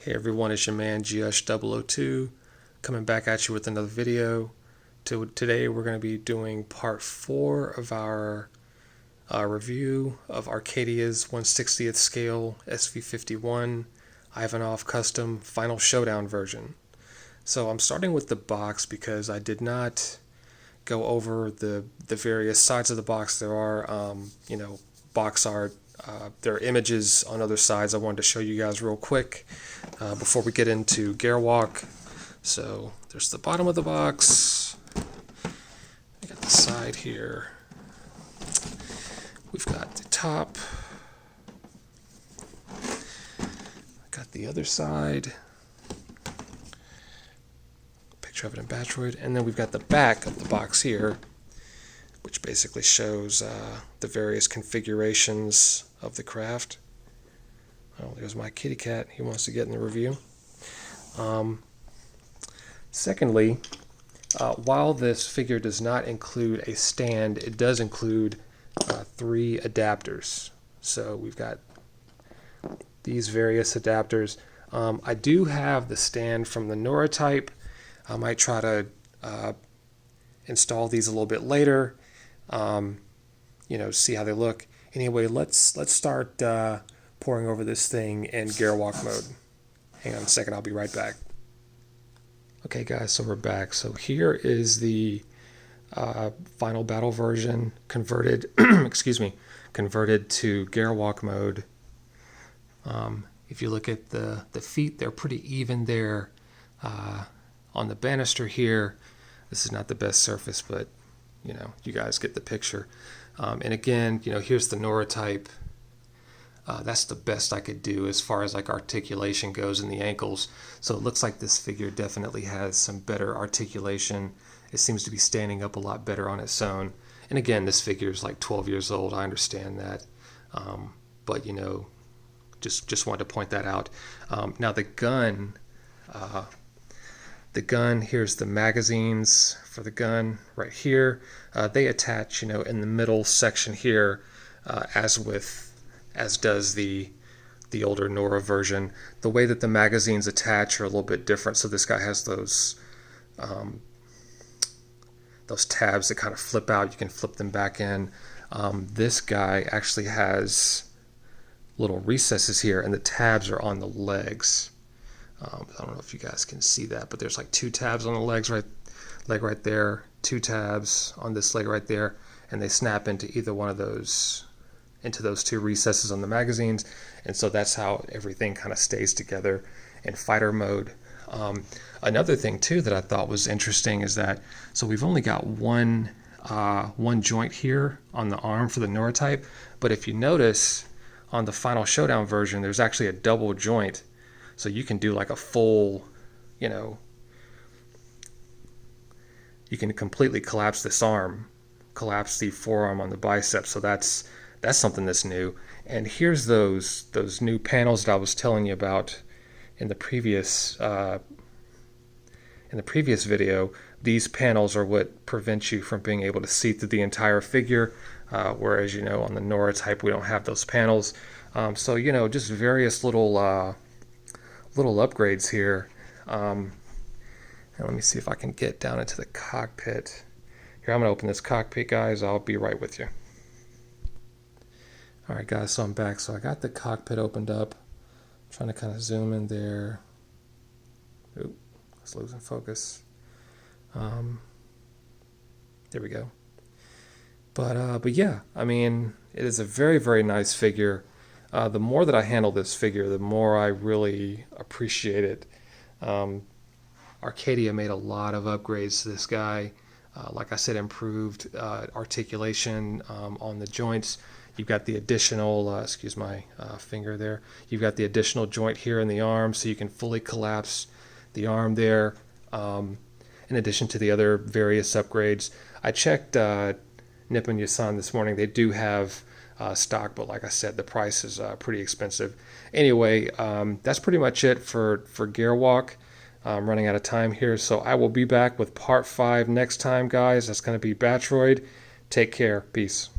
Hey everyone, it's your man GH002 coming back at you with another video. Today we're going to be doing part 4 of our review of Arcadia's 1/60th scale SV-51 Ivanov Custom Final Showdown version. So I'm starting with the box because I did not go over the various sides of the box. There are, box art. There are images on other sides I wanted to show you guys real quick before we get into gerwalk. So there's the bottom of the box. We got the side here. We've got the top. Got the other side. Picture of it in Batroid. And then we've got the back of the box here, which basically shows the various configurations of the craft. Oh, there's my kitty cat. He wants to get in the review. Secondly, while this figure does not include a stand, it does include 3 adapters. So we've got these various adapters. I do have the stand from the Nora type. I might try to install these a little bit later. See how they look. Anyway, let's start pouring over this thing in gerwalk mode. Hang on a second, I'll be right back. Okay guys, so we're back. So here is the final battle version converted converted to gerwalk mode. If you look at the feet, they're pretty even there on the banister here. This is not the best surface, but you guys get the picture. And again, here's the Nora type. That's the best I could do as far as like articulation goes in the ankles. So it looks like this figure definitely has some better articulation. It seems to be standing up a lot better on its own. And again, this figure is like 12 years old. I understand that. But just wanted to point that out. Now the gun, here's the magazines for the gun right here. They attach, in the middle section here, as does the older Nora version. The way that the magazines attach are a little bit different. So this guy has those tabs that kind of flip out. You can flip them back in. This guy actually has little recesses here, and the tabs are on the legs. I don't know if you guys can see that, but there's like 2 tabs on the leg right there, 2 tabs on this leg right there, and they snap into either one of those, into those 2 recesses on the magazines. And so that's how everything kind of stays together in fighter mode. Another thing too that I thought was interesting is that, so we've only got one joint here on the arm for the Nora type, but if you notice on the Final Showdown version, there's actually a double joint. So you can do like a full, you can completely collapse this arm, collapse the forearm on the bicep. So that's something that's new. And here's those new panels that I was telling you about in the previous video. These panels are what prevent you from being able to see through the entire figure, whereas on the Nora type we don't have those panels. So just various little upgrades here. And let me see if I can get down into the cockpit. Here, I'm going to open this cockpit, guys. I'll be right with you. Alright guys, so I'm back. So I got the cockpit opened up. I'm trying to kind of zoom in there. Oop, it's losing focus. There we go. But yeah, I mean, it is a very, very nice figure. The more that I handle this figure, the more I really appreciate it. Arcadia made a lot of upgrades to this guy. Like I said, improved articulation on the joints. You've got the additional, excuse my finger there, you've got the additional joint here in the arm, so you can fully collapse the arm there, in addition to the other various upgrades. I checked Nippon Yusan this morning. They do have stock, but like I said, the price is pretty expensive. Anyway, that's pretty much it for gerwalk. I'm running out of time here, so I will be back with part 5 next time, guys. That's going to be Batroid. Take care. Peace.